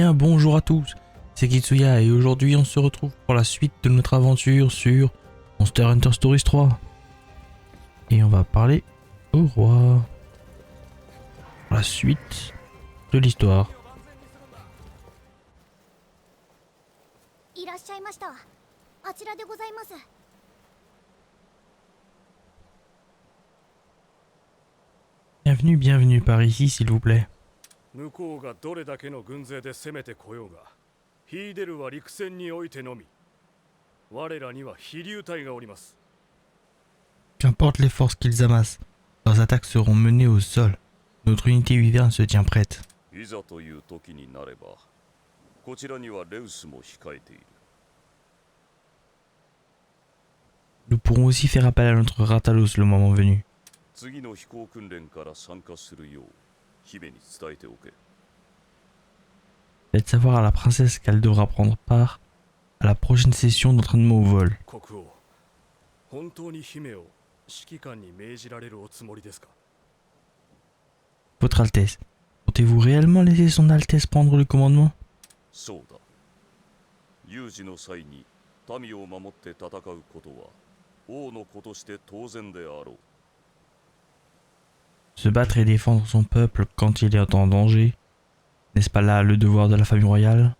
bien, bonjour à tous, c'est Kitsuya et aujourd'hui on se retrouve pour la suite de notre aventure sur Monster Hunter Stories 3. Et on va parler au roi. Pour la suite de l'histoire. Bienvenue, bienvenue par ici s'il vous plaît. 向こうがどれだけの軍勢で攻めてこようが、秀でるは陸戦においてのみ。我らには飛竜隊がおります。Qu'importe les forces qu'ils amassent, leurs attaques seront menées au sol. Notre unité Wyvern se tient prête. いざという時になれば、こちらにはレウスも控えている。Nous pourrons aussi faire appel à notre Ratalos le moment venu. 次の飛行訓練から参加するよう姫に伝えておけ。 Faites savoir à la princesse qu'elle devra prendre part à la prochaine session d'entraînement au vol. 国王、本当に姫を指揮官に命じられるおつもりですか？ Votre Altesse, comptez-vous réellement laisser son Altesse prendre le commandement? そうだ。有事の際に民を守って戦うことは王の子として当然であろう。 Se battre et défendre son peuple quand il est en danger, n'est-ce pas là le devoir de la famille royale?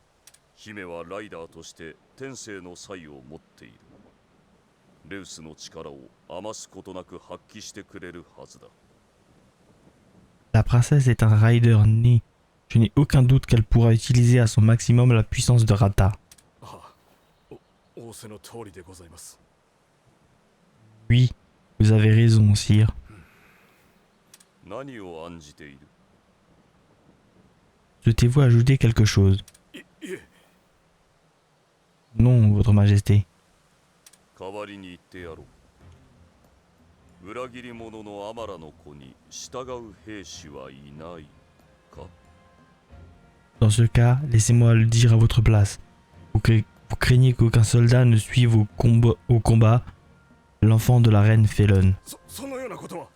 姫はライダーとして天性の才を持っている。レウスの力を余すことなく発揮してくれるはずだ。 La princesse est un rider né. Je n'ai aucun doute qu'elle pourra utiliser à son maximum la puissance de Rata. ああ、仰せの通りでございます。 Oui, vous avez raison, sire. 何を案じている？ Souhaitez-vous ajouter quelque chose? いえ、 Non, votre majesté. 代わりに言ってやろう。裏切り者のアマラの子に従う兵士はいないか？ Dans ce cas, laissez-moi le dire à votre place. Vous craignez qu'aucun soldat ne suive au combat l'enfant de la reine Félon. そのようなことは。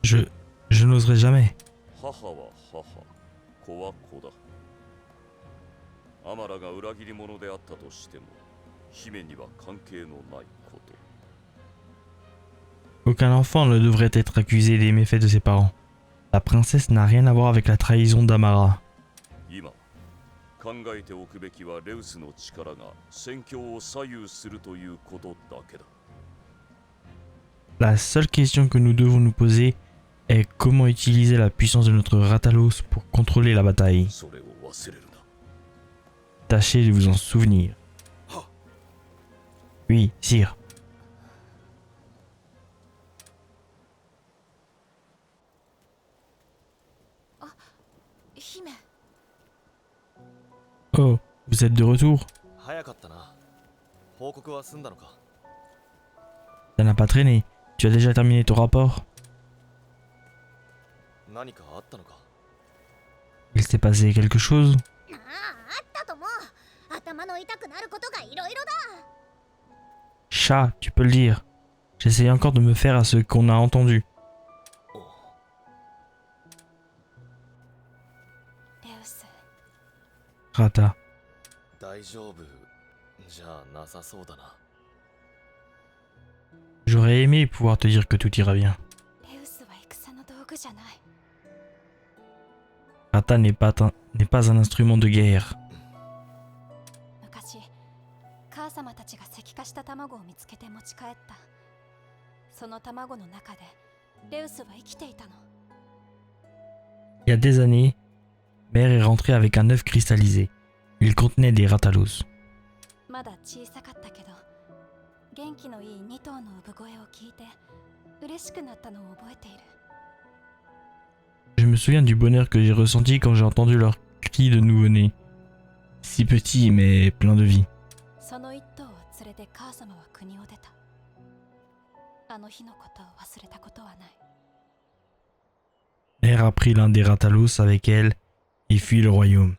Je n'oserai jamais. 母は母、子は子だ。アマラが裏切り者であったとしても、姫には関係のないこと。 Aucun enfant ne devrait être accusé des méfaits de ses parents. La princesse n'a rien à voir avec la trahison d'Amara. 今、考えておくべきはレウスの力が戦況を左右するということだけだ。 La seule question que nous devons nous poser est comment utiliser la puissance de notre Ratalos pour contrôler la bataille. それを忘れるな。 Tâchez de vous en souvenir. Oui, sire. Oh, vous êtes de retour? 早かったな。報告は済んだのか？ Ça n'a pas traîné. Tu as déjà terminé ton rapport? 何かあったのか？ Il s'est passé quelque chose? Chat, tu peux le dire. J'essaye encore de me faire à ce qu'on a entendu. Rata. 大丈夫じゃなさそうだな。 J'aurais aimé pouvoir te dire que tout ira bien. Rata n'est pas un instrument de guerre. 昔母様たちが石化した卵を見つけて持ち帰った。その卵の中でレウスは生きていたの。 Il y a des années, Mère est rentrée avec un œuf cristallisé. Il contenait des Ratalos. まだ小さかったけど、元気のいい2頭の産声を聞いて嬉しくなったのを覚えている。 Je me souviens du bonheur que j'ai ressenti quand j'ai entendu leur cri de nouveau-né. Si petit mais plein de vie. その1頭を連れて母様は国を出た。あの日のことを忘れたことはない。 Mère a pris l'un des Ratalos avec elle et fuit le royaume.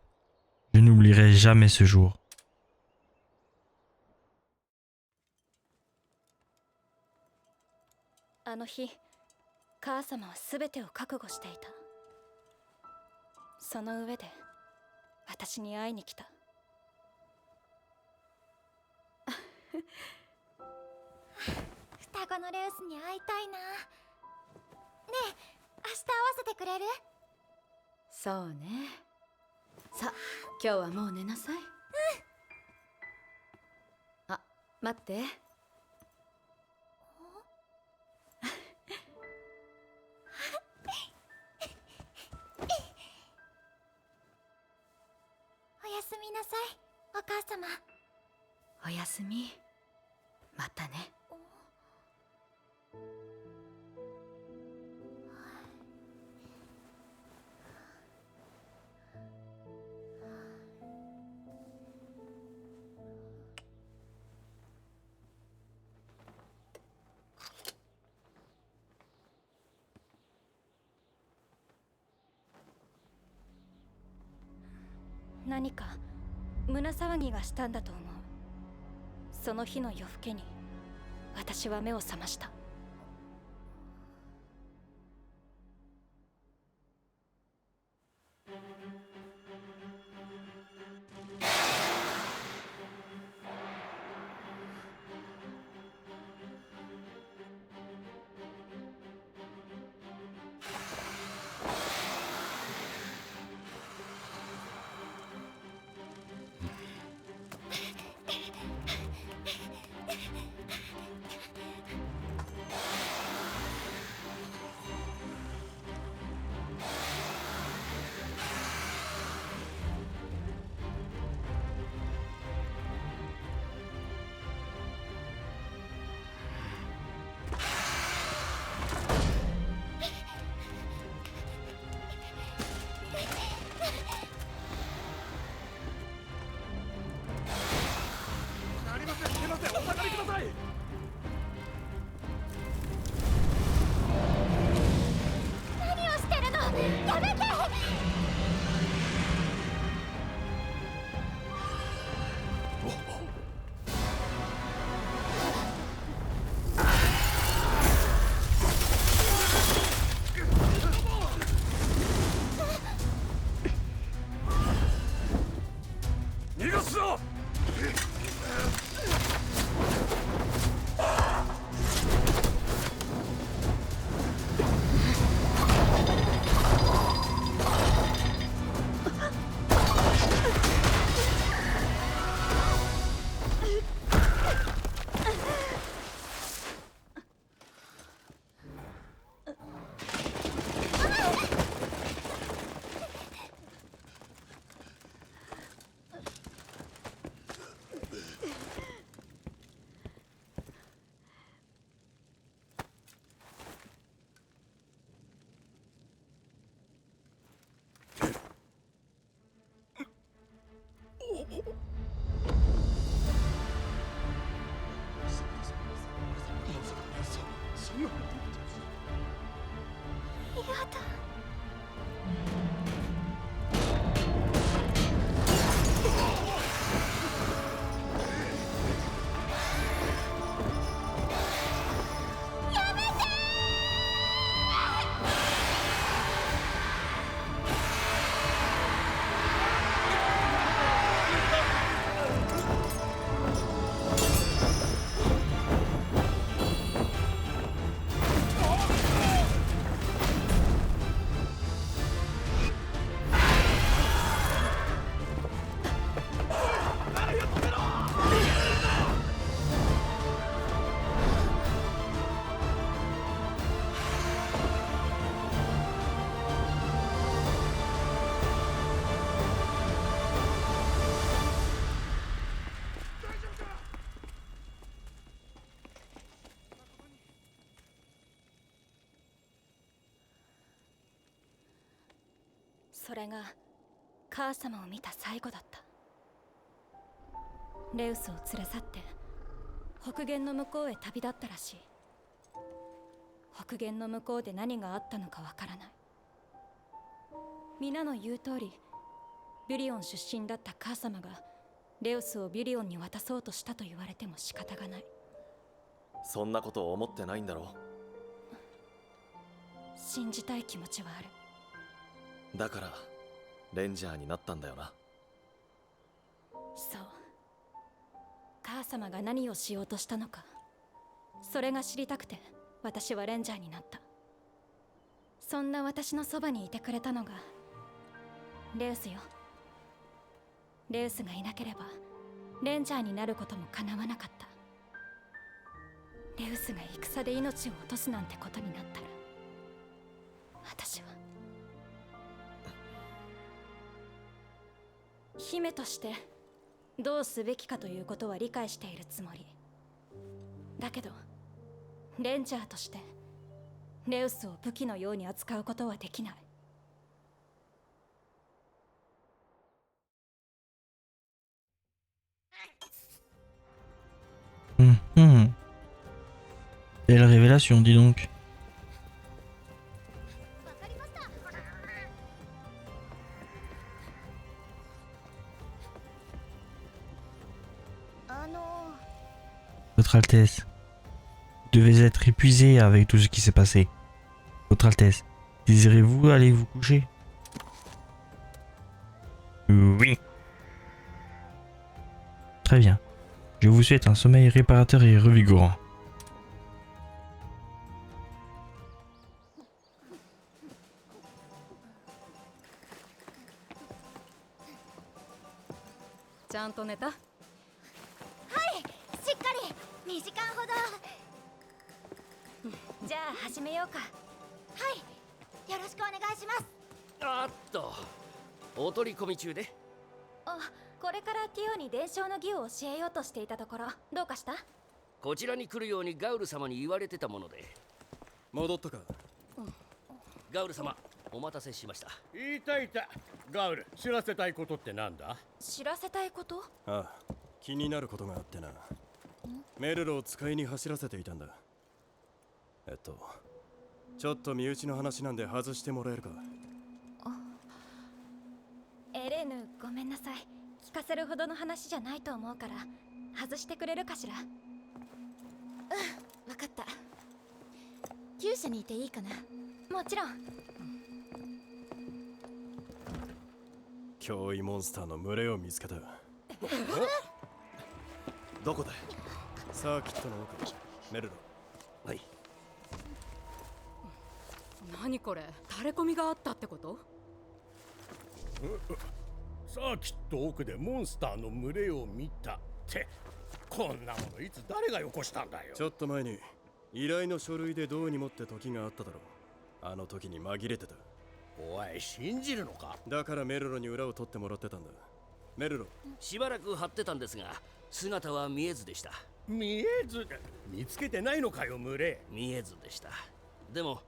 Je n'oublierai jamais ce jour. あの日、母様は全てを覚悟していた。その上で私に会いに来た。双子のレウスに会いたいな。ねえ、明日会わせてくれる？そうね。さあ、今日はもう寝なさい。あ、待って。おやすみなさい、お母様。おやすみ。またね。何か胸騒ぎがしたんだと思う。その日の夜更けに私は目を覚ました。何をしてるの？やめて！逃がすな！やだ。それが母様を見た最後だった。レウスを連れ去って北限の向こうへ旅立ったらしい。北限の向こうで何があったのかわからない。皆の言う通りビュリオン出身だった母様がレウスをビュリオンに渡そうとしたと言われても仕方がない。そんなことを思ってないんだろ信じたい気持ちはある。う。だからレンジャーになったんだよな。そう。母様が何をしようとしたのか、それが知りたくて私はレンジャーになった。そんな私のそばにいてくれたのがレウスよ。レウスがいなければレンジャーになることも叶わなかった。レウスが戦で命を落とすなんてことになったら、私は姫としてどうすべきかということは理解しているつもりだけど、レンジャーとしてレウスを武器のように扱うことはできない。Belle révélation, dis donc. わかりました。 Votre Altesse, vous devez être épuisé avec tout ce qui s'est passé. Votre Altesse, désirez-vous aller vous coucher? Oui. Très bien. Je vous souhaite un sommeil réparateur et revigorant.しっかり2時間ほど。じゃあ始めようか。はい、よろしくお願いします。あっと、お取り込み中で。あ、これからティオに伝承の儀を教えようとしていたところ、どうかした？こちらに来るようにガウル様に言われてたもので。戻ったか。ガウル様、お待たせしました。いた。ガウル、知らせたいことってなんだ？知らせたいこと？ああ、気になることがあってな。メルロを使いに走らせていたんだ。ちょっと身内の話なんで外してもらえるか。エレーヌ、ごめんなさい。聞かせるほどの話じゃないと思うから外してくれるかしら。わかった。厩舎にいていいかな？もちろん。脅威モンスターの群れを見つけた。どこだい？サーキットの奥。メルロ。はい。何これ、垂れ込みがあったってこと？サーキット奥でモンスターの群れを見たって、こんなものいつ誰がよこしたんだよ。ちょっと前に依頼の書類で銅に持って時があっただろう。あの時に紛れてた。おい、信じるのか？だからメルロに裏を取ってもらってたんだ。メルロ。しばらく張ってたんですが、姿は見えずでした。見えず？見つけてないのかよ、群れ。見えずでした。でも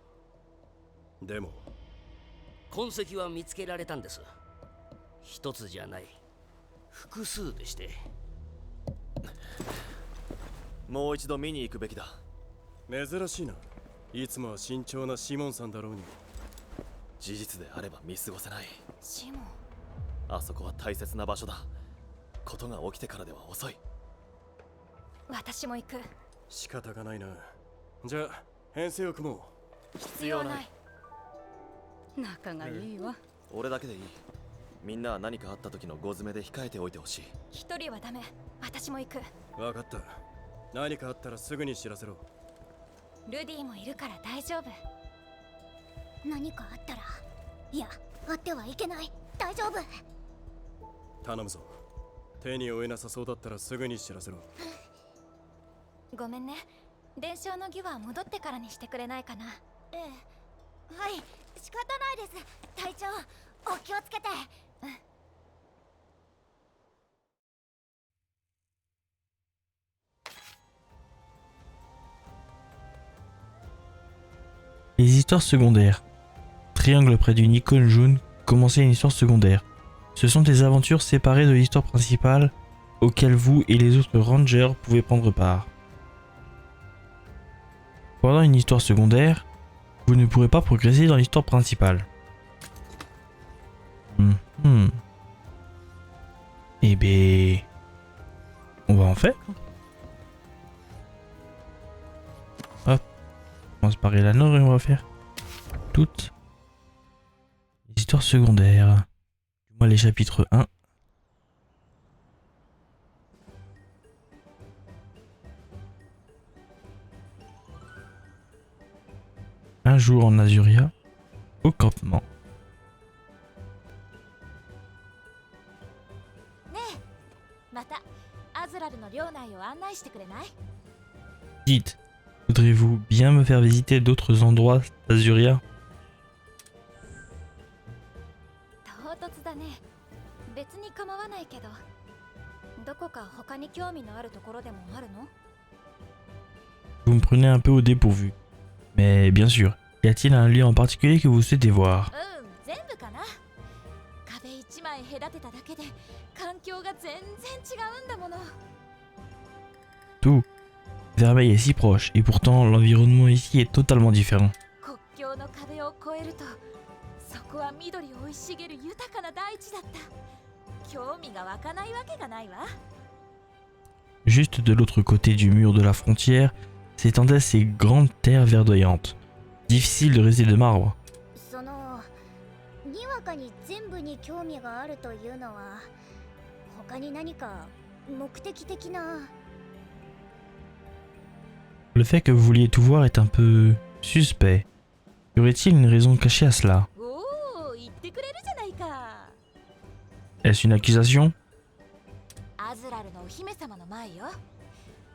痕跡は見つけられたんです。一つじゃない、複数でして。もう一度見に行くべきだ。珍しいな。いつもは慎重なシモンさんだろうに。事実であれば見過ごせない。シモン。あそこは大切な場所だ。ことが起きてからでは遅い。私も行く。仕方がないな。じゃあ編成を組もう。必要ない。仲がいいわ。俺だけでいい。みんなは何かあった時のご詰めで控えておいてほしい。一人はダメ。私も行く。分かった。何かあったらすぐに知らせろ。ルディもいるから大丈夫。何かあったら、いや、あってはいけない。大丈夫。頼むぞ。手に負えなさそうだったらすぐに知らせろ。ごめんね。伝承の儀は戻ってからにしてくれないかな。ええ、はい、仕方ないです。隊長、お気をつけて。Les histoires secondaires. Triangle près d'une icône jaune, commencez une histoire secondaire. Ce sont des aventures séparées de l'histoire principale auxquelles vous et les autres rangers pouvez prendre part. Pendant une histoire secondaire, vous ne pourrez pas progresser dans l'histoire principale. Eh ben... on va en faire. Hop. On va se parer la nord et on va faire toutes les histoires secondaires. Du moins les chapitres 1 jour en Azuria, au campement. Dites, voudrez-vous bien me faire visiter d'autres endroits d'Azuria? 唐突だね。別に構わないけど、どこか他に興味のあるところでもあるの？ Vous me prenez un peu au dépourvu. Mais bien sûr, y a-t-il un lieu en particulier que vous souhaitez voir? 全部かな。壁一枚隔てただけで環境が全然違うんだもの。 Tout. Vermeil est si proche et pourtant l'environnement ici est totalement différent. 国境の壁を越えると、そこは緑生い茂る豊かな大地だった。興味が湧かないわけがないわ。 Juste de l'autre côté du mur de la frontière s'étendaient ces grandes terres verdoyantes. Difficile de rester de marbre. そのにわかに全部に興味があるというのは、他に何か目的的な。 Le fait que vous vouliez tout voir est un peu suspect. Y aurait-il une raison cachée à cela? おお、言ってくれるじゃないか。 Est-ce une accusation? アズラルのお姫様の前よ。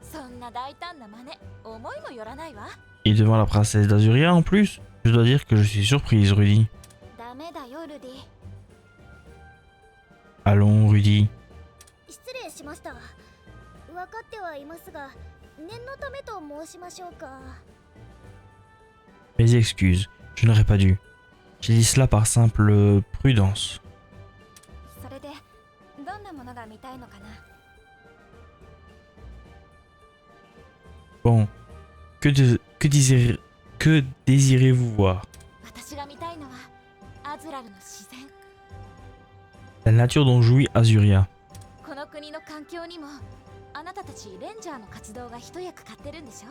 そんな大胆な真似、思いもよらないわ。 Et devant la princesse d'Azuria en plus? Je dois dire que je suis surprise, Rudy. ダメだよ、ルディ。 Allons, Rudy. 失礼しました。分かってはいますが、念のためと申しましょうか。 Mes excuses, je n'aurais pas dû. J'ai dit cela par simple prudence. それでどんなものが見たいのかな？ Bon, que désirez-vous voir? 私が見たいのはアズラルの自然。 La nature dont jouit Azuria. この国の環境にもあなたたちレンジャーの活動が一役買ってるんでしょ？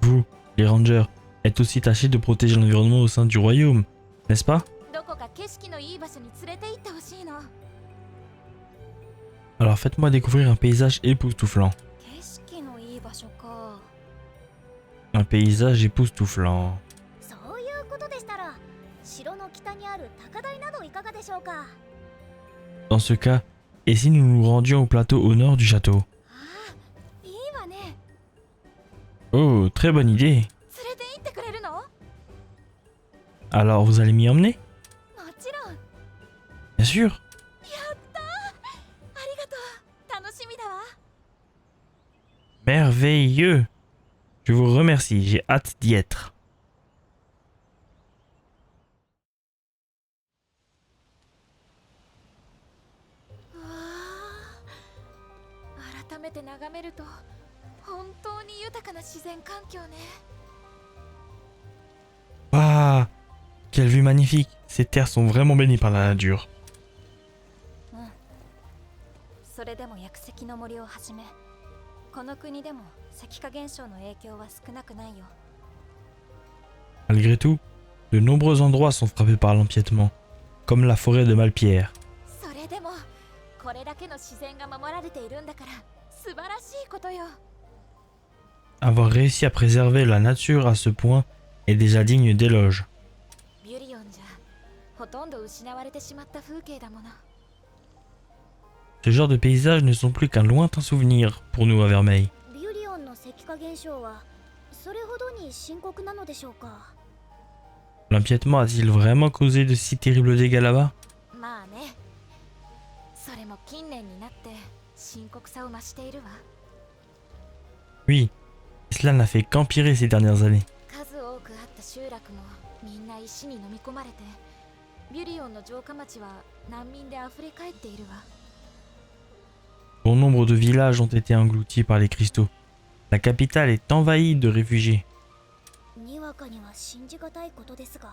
Vous, les rangers, êtes aussi tâchés de protéger l'environnement au sein du royaume, n'est-ce pas? どこか景色のいい場所に連れて行ってほしいの。 Alors faites-moi découvrir un paysage époustouflant. 景色のいい場所か。 Un paysage époustouflant. そういうことでしたら、城の北にある高台などいかがでしょうか？ Dans ce cas, et si nous nous rendions au plateau au nord du château? ああ、いいわね。 Oh, très bonne idée. 連れて行ってくれるの？も Alors vous allez m'y emmener? ちろん。 Bien sûr. やったー。ありがとう。楽しみだわ。 Merveilleux. Je vous remercie, j'ai hâte d'y être. 改めて眺めると本当に豊かな自然環境ね。 Waouh, quelle vue magnifique. Ces terres sont vraiment bénies par la nature. それでも薬石の森をはじめ、この国でも石化現象の影響は少なくないよ。 Malgré tout, de nombreux endroits sont frappés par l'empiètement, comme la forêt de Malpierre. それでもこれだけの自然が守られているんだから素晴らしいことよ。 Avoir réussi à préserver la nature à ce point est déjà digne d'éloge. ビュリオンじゃほとんど失われてしまった風景だもの。 Ce genre de paysages ne sont plus qu'un lointain souvenir pour nous à Vermeil. ビュリオンの石化現象はそれほどに深刻なのでしょうか？ L'empiètement a-t-il vraiment causé de si terribles dégâts là-bas? まあね。それも近年になって深刻さを増しているわ。 Oui, cela n'a fait qu'empirer ces dernières années. 数多くあった集落もみんな石に飲み込まれて、ビュリオンの城下町は難民で溢れ返っているわ。 Bon nombre de villages ont été engloutis par les cristaux. La capitale est envahie de réfugiés. にわかには信じがたいことですが。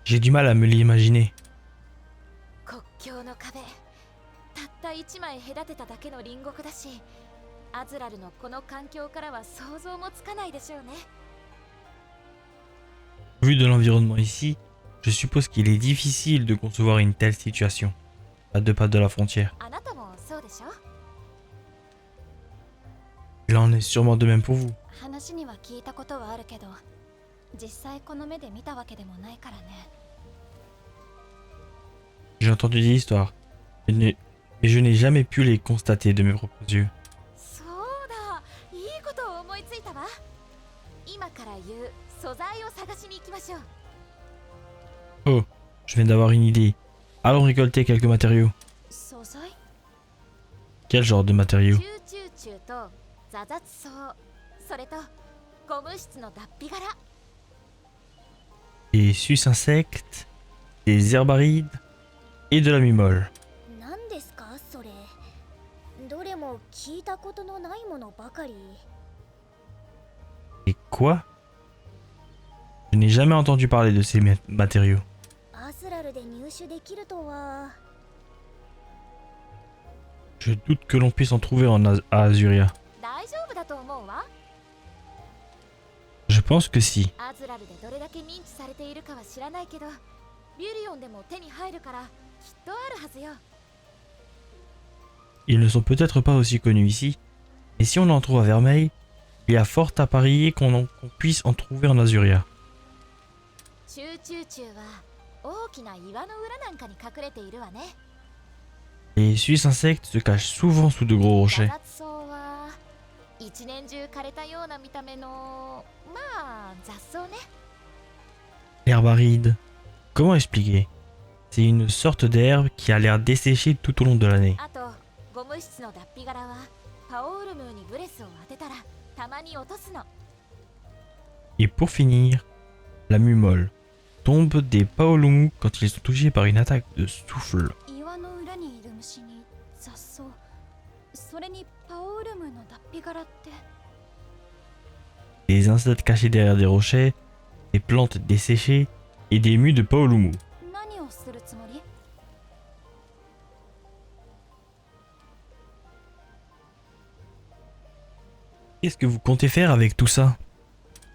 J'ai du mal à me l'imaginer. 国境の壁、たった一枚隔てただけの隣国だし、アズラルのこの環境からは想像もつかないでしょうね。 Vu de l'environnement ici, je suppose qu'il est difficile de concevoir une telle situation. à 2 pas de la frontière. あなたもそうでしょ？ Il en est sûrement de même pour vous. 話には聞いたことはあるけど、実際この目で見たわけでもないからね。 J'ai entendu des histoires, mais je n'ai jamais pu les constater de mes propres yeux. そうだ、いいことを思いついたわ。今から言う素材を探しに行きましょう。 Oh, je viens d'avoir une idée. Allons récolter quelques matériaux. 素材？ Quel genre de matériaux? チューチューチューとザザツソウ、それとゴム質の脱皮殻。 Des suces insectes, des herbarides et de la mimole. 何ですかそれ？どれも聞いたことのないものばかり。 Et quoi? Je n'ai jamais entendu parler de ces matériaux. アズラルで入手できるとは。 Je doute que l'on puisse en trouver à Azuria. 大丈夫だと思うわ。 Je pense que si. アズラルでどれだけ認知されているかは知らないけど、ビュリオンでも手に入るからきっとあるはずよ。 Ils ne sont peut-être pas aussi connus ici, mais si on en trouve à Vermeil, il y a fort à parier qu'on puisse en trouver en Azuria. チューチューチューは大きな岩の裏なんかに隠れているわね。 Les Suisses insectes se cachent souvent sous de gros ザ rochers. ザツソウは一年中枯れたような見た目のまあ雑草ね。 L'herbaride. Comment expliquer? C'est une sorte d'herbe qui a l'air desséchée tout au long de l'année. あとゴム質の脱皮殻はパオールムーにブレスを当てたらたまに落とすの。 Et pour finir, la mumole tombe des paolumu quand ils sont touchés par une attaque de souffle. 岩の裏にいる虫に雑草、それにパオールムの脱皮殻って。 Des insectes cachés derrière des rochers, des plantes desséchées et des mues de paolumu. 何をするつもり？ Qu'est-ce que vous comptez faire avec tout ça?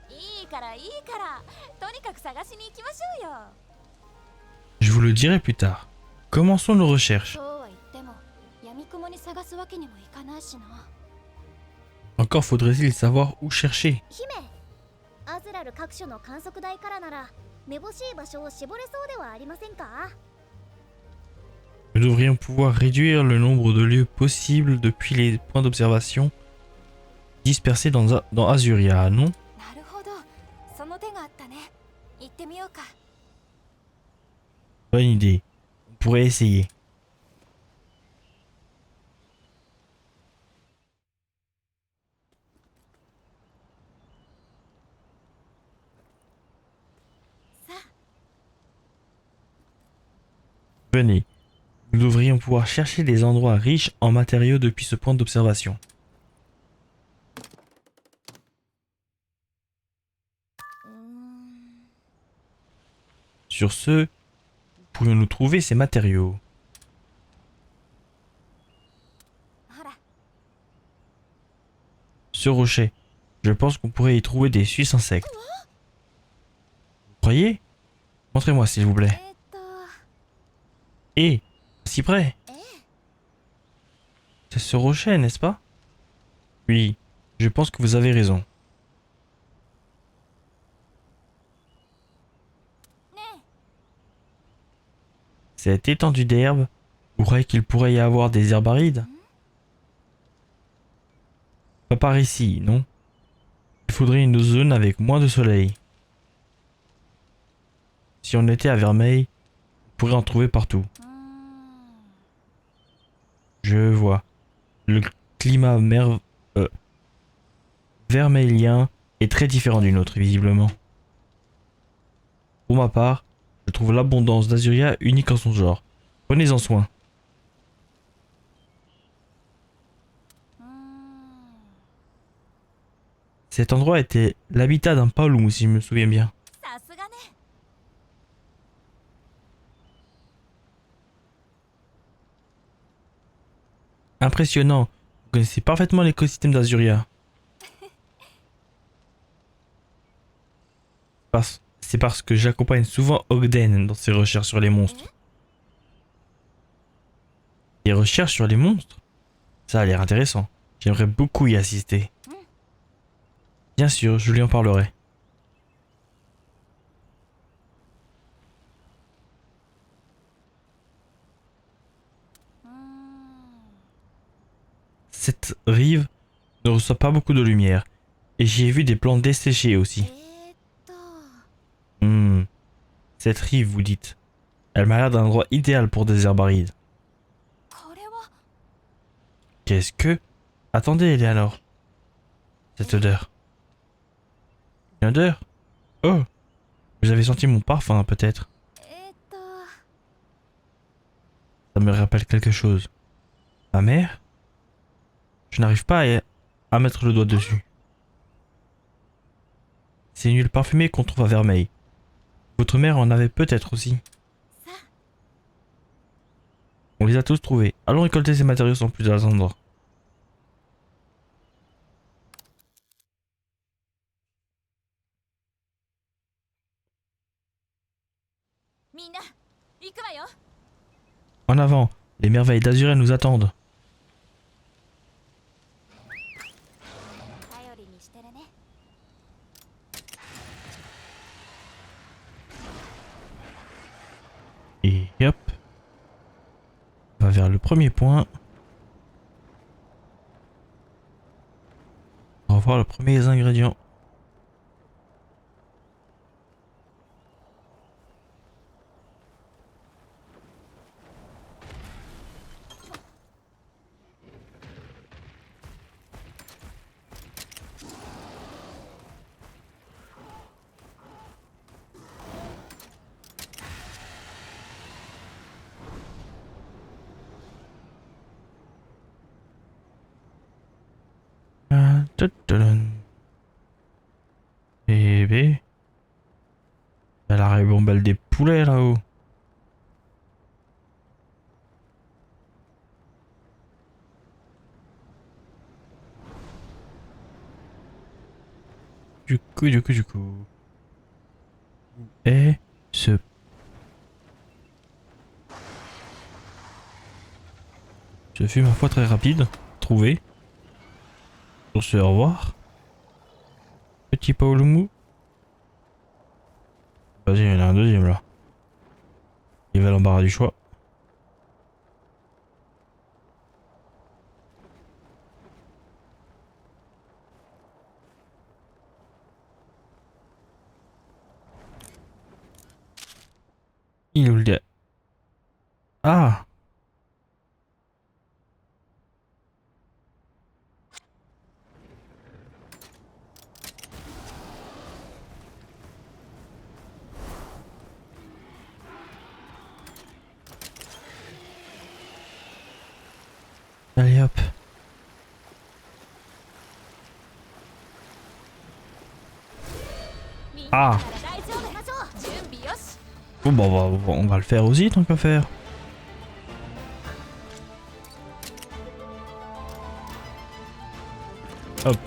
いいからいいから、とにかく探しに行きましょうよ。 Je vous le dirai plus tard. Commençons nos recherches. そうは言っても闇雲に探すわけにもいかないしな。 Encore faudrait-il savoir où chercher. 姫、アズラル各所の観測台からならめぼしい場所を絞れそうではありませんか？ Nous devrions pouvoir réduire le nombre de lieux possibles depuis les points d'observation dispersés dans Azuria, non? なるほど、その手があったね。行ってみようか。 Bonne idée. On pourrait essayer. Venez. Nous devrions pouvoir chercher des endroits riches en matériaux depuis ce point d'observation. Sur ce, pourrions-nous trouver ces matériaux? ほら、 Ce rocher, je pense qu'on pourrait y trouver des Suisses insectes. Vous croyez? Montrez-moi s'il vous plaît. え Et, si près. C'est ce rocher, n'est-ce pas? Oui, je pense que vous avez raison. ねえ、 Cette étendue d'herbe, vous croyez qu'il pourrait y avoir des herbarides? Pas par ici, non? Il faudrait une zone avec moins de soleil. Si on était à Vermeil, on pourrait en trouver partout. Je vois. Le climat vermeilien est très différent du nôtre, visiblement. Pour ma part, je trouve l'abondance d'Azuria unique en son genre. Prenez-en soin. Cet endroit était l'habitat d'un paolumu, si je me souviens bien. さすがね。 Impressionnant. Vous connaissez parfaitement l'écosystème d'Azuria. C'est parce que j'accompagne souvent Ogden dans ses recherches sur les monstres. Des recherches sur les monstres? Ça a l'air intéressant. J'aimerais beaucoup y assister. Bien sûr, je lui en parlerai. Cette rive ne reçoit pas beaucoup de lumière. Et j'y ai vu des plantes desséchées aussi. Cette rive, vous dites. Elle m'a l'air d'un endroit idéal pour des herbes arides. Qu'est-ce que... Attendez, Eleanor. Cette odeur. Une odeur? Oh! Vous avez senti mon parfum, peut-être? Ça me rappelle quelque chose. Ma mère? Je n'arrive pas à mettre le doigt dessus. C'est une huile parfumée qu'on trouve à Vermeil. Votre mère en avait peut-être aussi. On les a tous trouvés. Allons récolter ces matériaux sans plus attendre. En avant, les merveilles d'Azurel nous attendent. Et hop. On va vers le premier point. On va voir les premiers ingrédients. Bébé. Il y a la ribambelle des poulets là-haut. Du coup. Et ce... Ce fut ma foi très rapide. Trouvé. Sur ce, au revoir. Petit Paolo Mou. Vas-y, il y en a un deuxième là. Il va l'embarras du choix. Il nous le dit. Ah! Allez hop. Ah. Bon bah on va le faire aussi tant qu'à faire. Hop.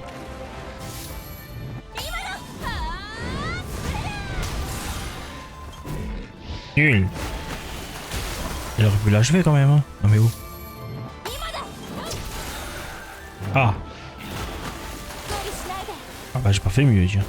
Nul. Il aurait pu l'achever quand même hein. Non mais où? Ah. Ah bah j'ai pas fait mieux tiens.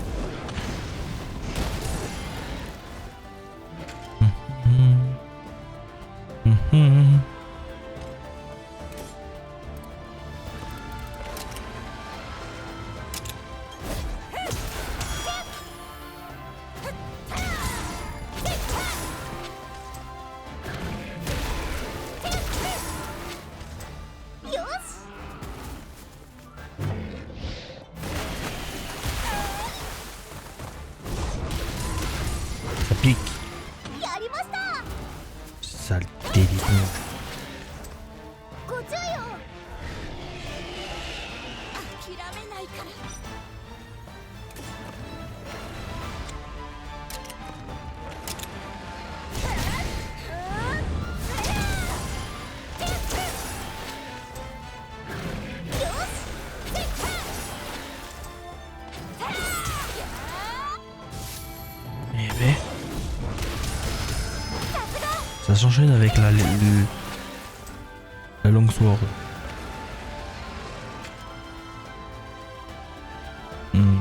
Ça pique. Sale délicat. Ça s'enchaîne avec la... La longue sword. Hmm.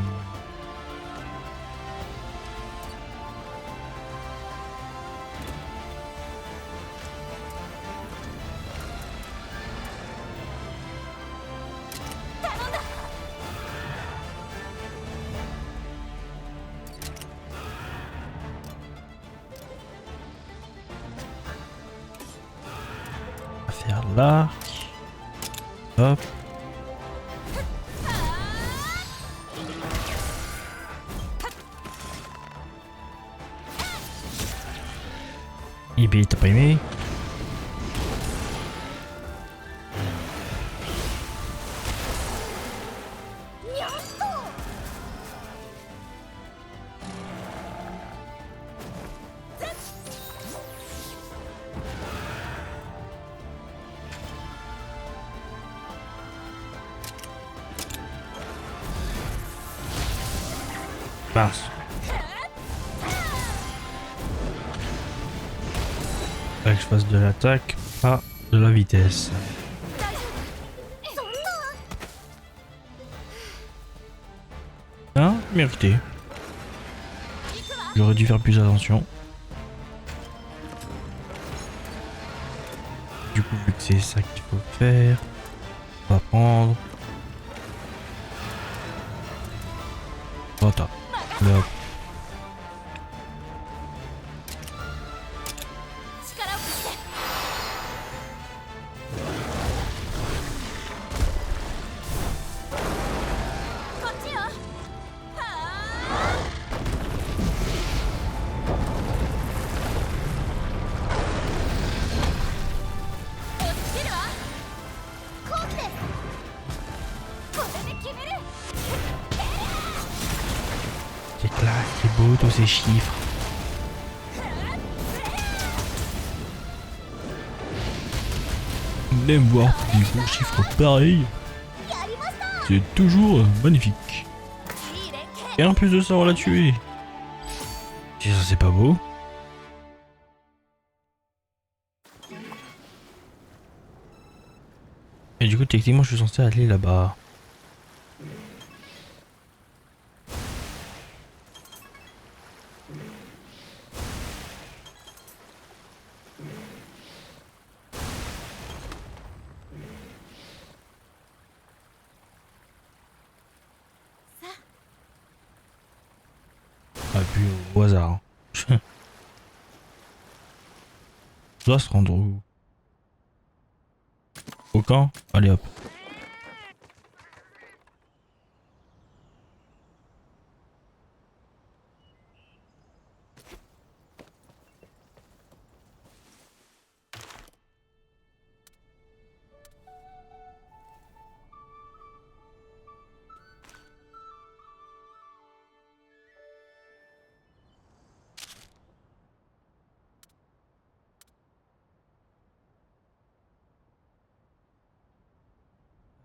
On va faire l'arc. Hop. Ibi, t'as pas aimé? Mince. Fallait que je fasse de l'attaque, pas de la vitesse. Hein? Mérité. J'aurais dû faire plus attention. Du coup, vu que c'est ça qu'il faut faire, on va prendre. Attends. Là. 力を貸してこっちよ。はあ落ちきるわ。コースです。これで決める。 C'est clair, c'est beau tous ces chiffres. On aime voir des gros chiffres pareils. C'est toujours magnifique. Et en plus de ça, on l'a tué. Si ça, c'est pas beau. Et du coup, techniquement, je suis censé aller là-bas. Ah, puis au hasard. Je dois se rendre où? Au camp? Allez hop.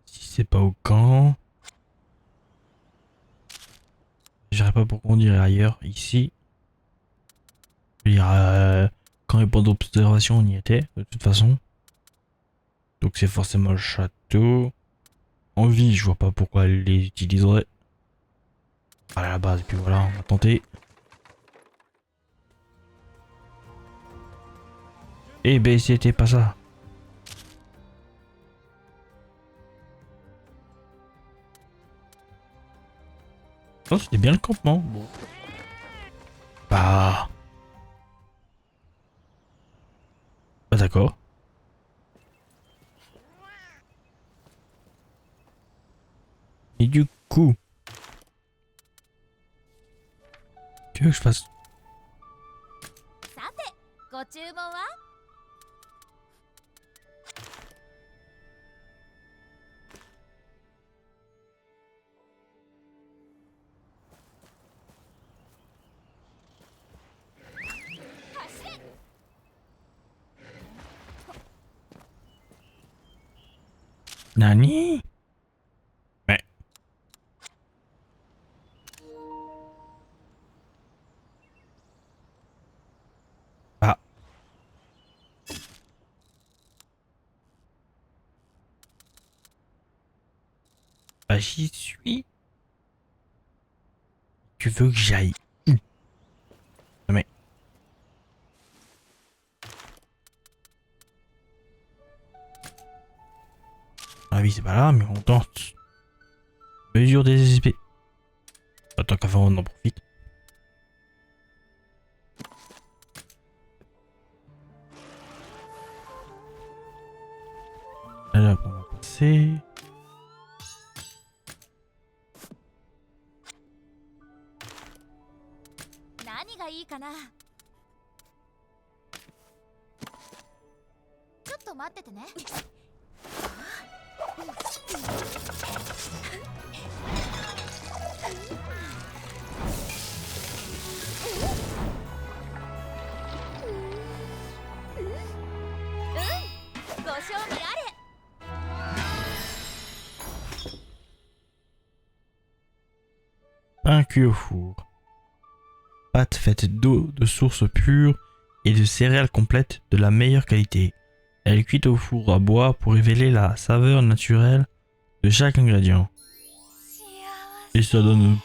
Si c'est pas au camp, je dirais pas pourquoi on dirait ailleurs. Ici, je veux dire, quand il n'y a pas d'observation, on y était de toute façon. Donc c'est forcément le château. En vie, je vois pas pourquoi elle les utiliserait. À la base, et puis voilà, on va tenter. Eh ben c'était pas ça. Non, c'était bien le campement. Bon. Bah. Bah d'accord. Et du coup. Tu veux que je fasse. さてご注文は。走れ。 Nani? Mais. Ah. Bah j'y suis. Tu veux que j'aille où? Mais... Ah oui, c'est pas là, mais on tente. Mesure des SP. Attends qu'à faire, on en profite. Là, on va passer. Nani ga ii kana? ちょっと待っててね。ご賞味あれ。 Un cuit au four. Pâte faite d'eau de source pure et de céréales complètes de la meilleure qualité. Elle est cuite au four à bois pour révéler la saveur naturelle de chaque ingrédient. Et ça donne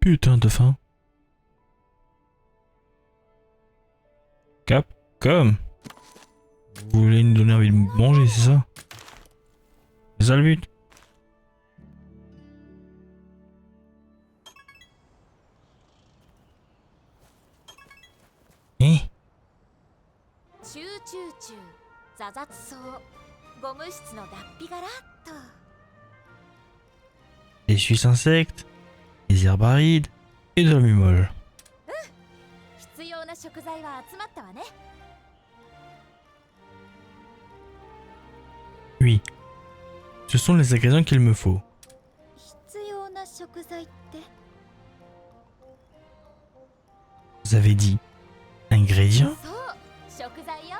putain de faim. Capcom. Vous voulez nous donner envie de manger, c'est ça? C'est ça le but? Eh? チューチューチュー、ザザツソウ、ゴム質の脱皮殻っと。 Des suisses insectes, des herbes arides et de la mumole. 必要な食材は集まったわね。 Oui, ce sont les ingrédients qu'il me faut. 必要な食材って Vous avez dit ingrédients? そう、食材よ。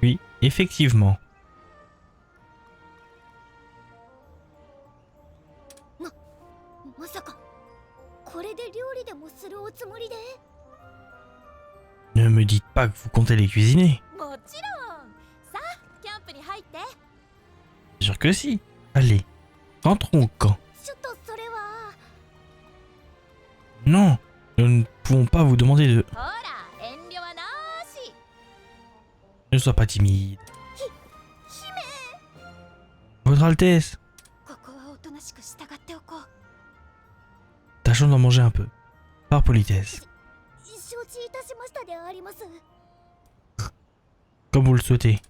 Oui, effectivement. まさかこれで料理でもするおつもりで Ne me dites pas que vous comptez les cuisiner. もちろん。さあ、キャンプに入って。 Sûr que si. Allez, rentrons au camp. ちょっとそれは Non, nous ne pouvons pas vous demander de... ほら、遠慮はなーし。 Ne sois pas timide. Votre Altesse, ここはおとなしく従っておこう tâchons d'en manger un peu. Par politesse. 承知いたしましたであります Comme vous le souhaitez.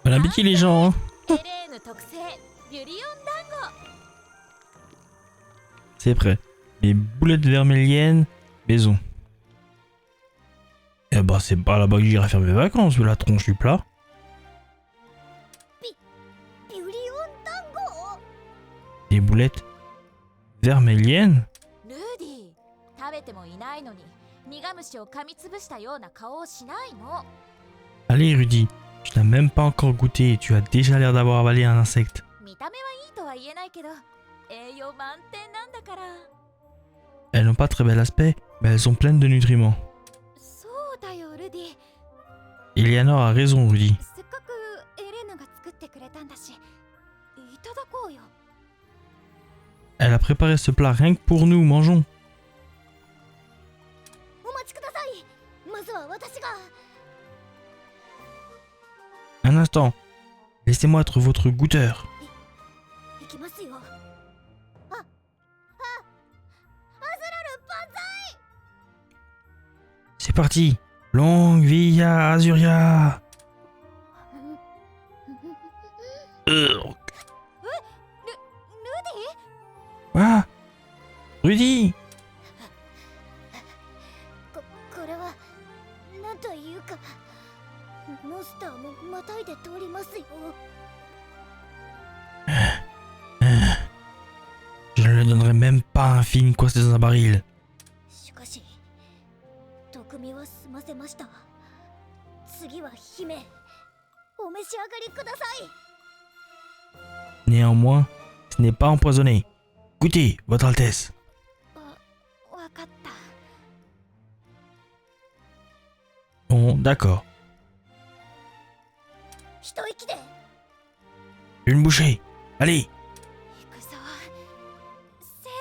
Bon appétit les gens, hein. エレーヌ特製ビュリオン団子。 C'est prêt. Les boulettes verméliennes, maison. Eh bah c'est pas là-bas que j'irai faire mes vacances, vu la tronche du plat. ビュリオン団子 Les boulettes verméliennes? ルーディ、食べてもいないのに苦虫を噛みつぶしたような顔をしないの。 Allez Rudy, tu n'as même pas encore goûté et tu as déjà l'air d'avoir avalé un insecte. 見た目はいいとは言えないけど、栄養満点なんだから。 Elles n'ont pas très bel aspect, mais elles sont pleines de nutriments. そうだよルディ Eleanor a raison Rudy. せっかくエレナが作ってくれたんだしいただこうよ Elle a préparé ce plat rien que pour nous, mangeons. お待ちくださいまずは私が Un instant, laissez-moi être votre goûteur. 行きますよアズラル万歳 C'est parti. Longue vie à Azuria. Rudy Quoi? Rudy? これはなんというかモンスターもまたいで通りますよ Je ne lui donnerai même pas un film coincé dans un baril. しかし毒みは済ませました。次は姫、お召し上がりください。 Néanmoins, ce n'est pas empoisonné. Goûtez, Votre Altesse. わかった。 Bon, d'accord. 一息で。 Une bouchée. Allez. 行くぞ。せー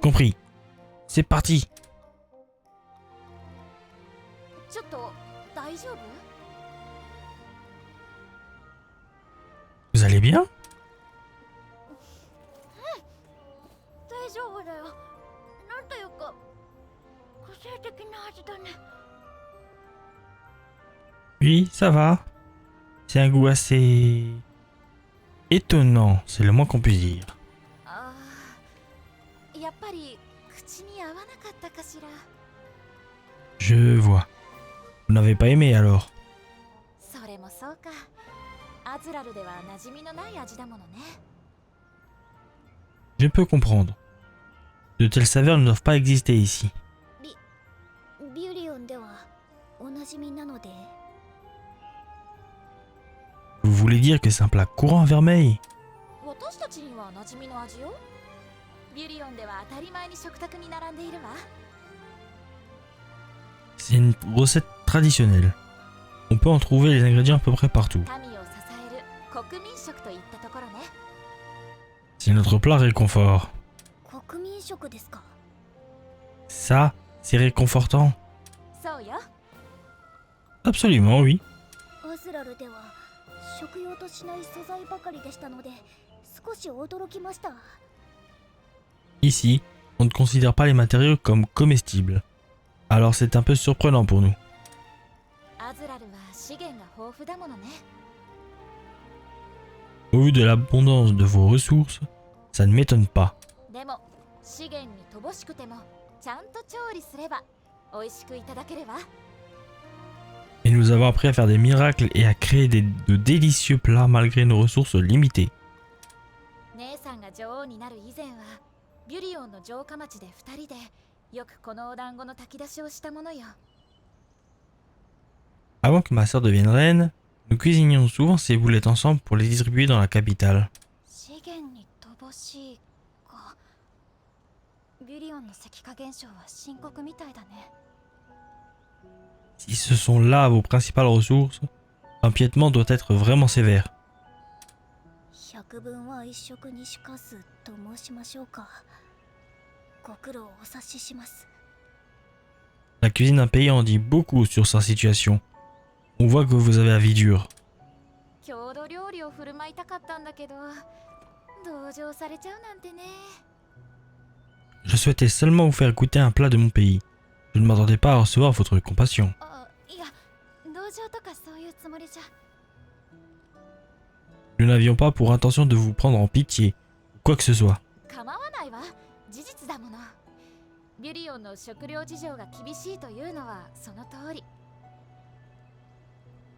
の。 Compris. C'est parti. ちょっと大丈夫？ Vous allez bien? 大丈夫だよ。なんというか個性的な味だね。 Oui, ça va. C'est un goût assez... étonnant, c'est le moins qu'on puisse dire. ああ、やっぱり口に合わなかったかしら。 Je vois. Vous n'avez pas aimé alors? それもそうか。アズラルでは馴染みのない味だものね。 Je peux comprendre. De telles saveurs ne doivent pas exister ici. ビュリオンではおなじみなので。 Vous voulez dire que c'est un plat courant à Vermeil? 私たちには馴染みの味よ。ビュリオンでは当たり前に食卓に並んでいるわ。 C'est une recette traditionnelle. On peut en trouver les ingrédients à peu près partout. 民を支える国民食といったところね。 C'est notre plat réconfort. 国民食ですか。 Ça, c'est réconfortant. そうよ。 Absolument, oui. アズラルでは食用としない素材ばかりでしたので少し驚きました。 Ici, on ne considère pas les matériaux comme comestibles. Alors c'est un peu surprenant pour nous. アズラルは資源が豊富だものね。 Au vu de l'abondance de vos ressources, ça ne m'étonne pas. でも資源に乏しくてもちゃんと調理すれば美味しくいただければ。 Et nous avons appris à faire des miracles et à créer de délicieux plats malgré nos ressources limitées. 姉さんが女王になる以前はビュリオンの城下町で2人でよくこのお団子の炊き出しをしたものよ。 Avant que ma sœur devienne reine, nous cuisinions souvent ces boulettes ensemble pour les distribuer dans la capitale. 資源に乏しいか。ビュリオンの石化現象は深刻みたいだね。 Si ce sont là vos principales ressources, l'empiètement doit être vraiment sévère. 百分は一食にしかずと申しましょうか。ご苦労お察しします。 La cuisine d'un pays en dit beaucoup sur sa situation. On voit que vous avez la vie dure. 郷土料理を振る舞いたかったんだけど同情されちゃうなんてね。 Je souhaitais seulement vous faire goûter un plat de mon pays. Je ne m'attendais pas à recevoir votre compassion. あ、いや、同情とかそういうつもりじゃ。 Nous n'avions pas pour intention de vous prendre en pitié, ou quoi que ce soit. 構わないわ。事実だもの。ビュリオンの食料事情が厳しいというのはその通り。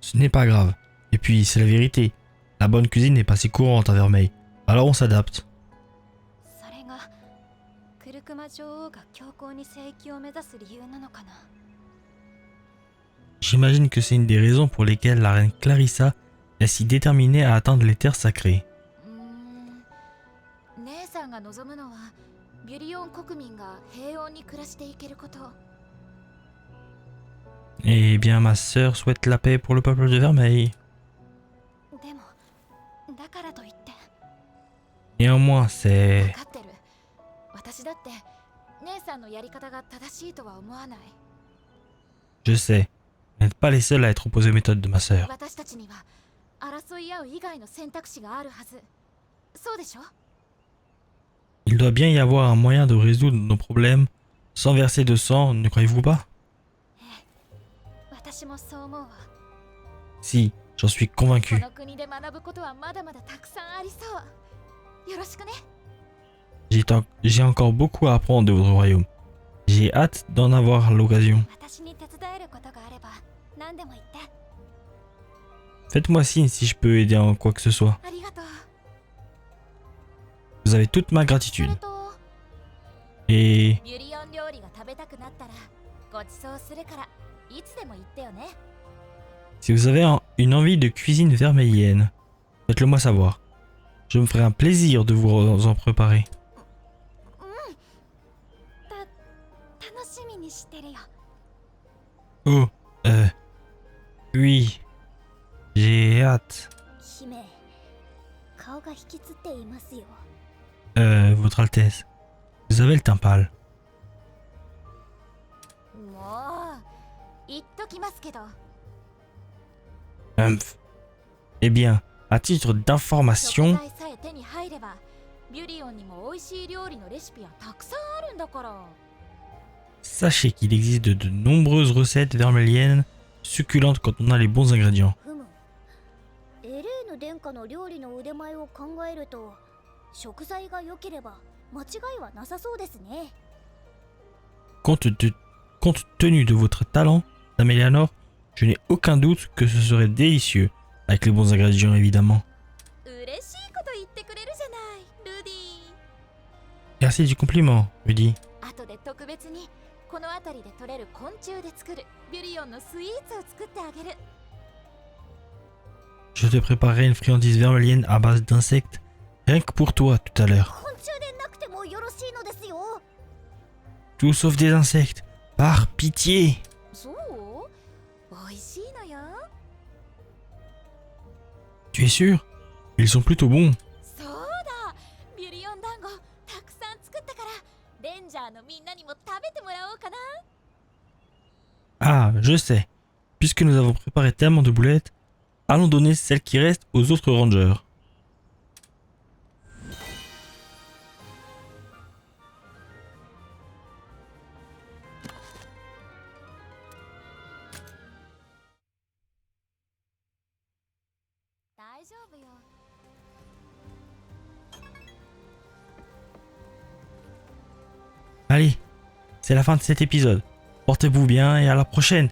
Ce n'est pas grave. Et puis, c'est la vérité. La bonne cuisine n'est pas si courante à Vermeil. Alors on s'adapte. それがクルクマ女王が強行に聖域を目指す理由なのかな。 J'imagine que c'est une des raisons pour lesquelles la reine Clarissa est si déterminée à atteindre les terres sacrées. 姉さんが望むのはビュリオン国民が平穏に暮らしていけること。 Eh bien, ma sœur souhaite la paix pour le peuple de Vermeil. でもだからといって。 Néanmoins, c'est... 分かってる。私だって姉さんのやり方が正しいとは思わない。 Je sais. Vous n'êtes pas les seuls à être opposés aux méthodes de ma sœur. 私たちには争い合う以外の選択肢があるはず。そうでしょ？ Il doit bien y avoir un moyen de résoudre nos problèmes sans verser de sang, ne croyez-vous pas? 私もそう思うわ。 Si, j'en suis こ convaincu. の国で学ぶことはまだまだたくさんありそう。よろしくね。 J'ai encore beaucoup à apprendre de votre royaume. J'ai hâte d'en avoir l'occasion. 私に手伝えることがあれば何でも言って。 Faites-moi signe si je peux aider en quoi que ce soit. ありがとう。 Vous avez toute ma それ gratitude. と Et... ビュリオン料理が食べくなったらごちそうするからいつでも言ってよね。 Si vous avez une envie de cuisine vermeillienne, faites-le moi savoir. Je me ferai un plaisir de vous en préparer. 楽しみにしてるよ。 Oh, oui. J'ai hâte. 姫、顔が引きつっていますよ。 Votre Altesse. Vous avez le teint pâle. もう言っときますけど、 Eh bien, à titre 食 d'information, 材さえ手に入ればビュリオンにも美味しい料理のレシピはたくさんあるんだから。 sachez qu'il existe de nombreuses recettes vermeilliennes succulentes quand on a les bons ingrédients. ふむ、エレーヌ殿下の料理の腕前を考えると、食材が良ければ間違いはなさそうですね。 Compte tenu de votre talent, Dame Eleanor, je n'ai aucun doute que ce serait délicieux, avec les bons ingrédients évidemment. 嬉しいこと言ってくれるじゃないルディ。 Merci du compliment, Rudy. 後で特別にこの辺りで採れる昆虫で作るビュリオンのスイーツを作ってあげる。 Je te préparerai une friandise vermeillienne à base d'insectes, rien que pour toi tout à l'heure. 昆虫でなくてもよろしいのですよ。 Tout sauf des insectes, par pitié. そう美味しいのよ。 Tu es sûr? Ils sont plutôt bons. そうだ、ビュリオン団子たくさん作ったからレンジャーのみんなにも食べてもらおうかな。 Ah, je sais. Puisque nous avons préparé tellement de boulettes, allons donner celles qui restent aux autres rangers. 大丈夫よ。 Allez, c'est la fin de cet épisode. Portez-vous bien et à la prochaine.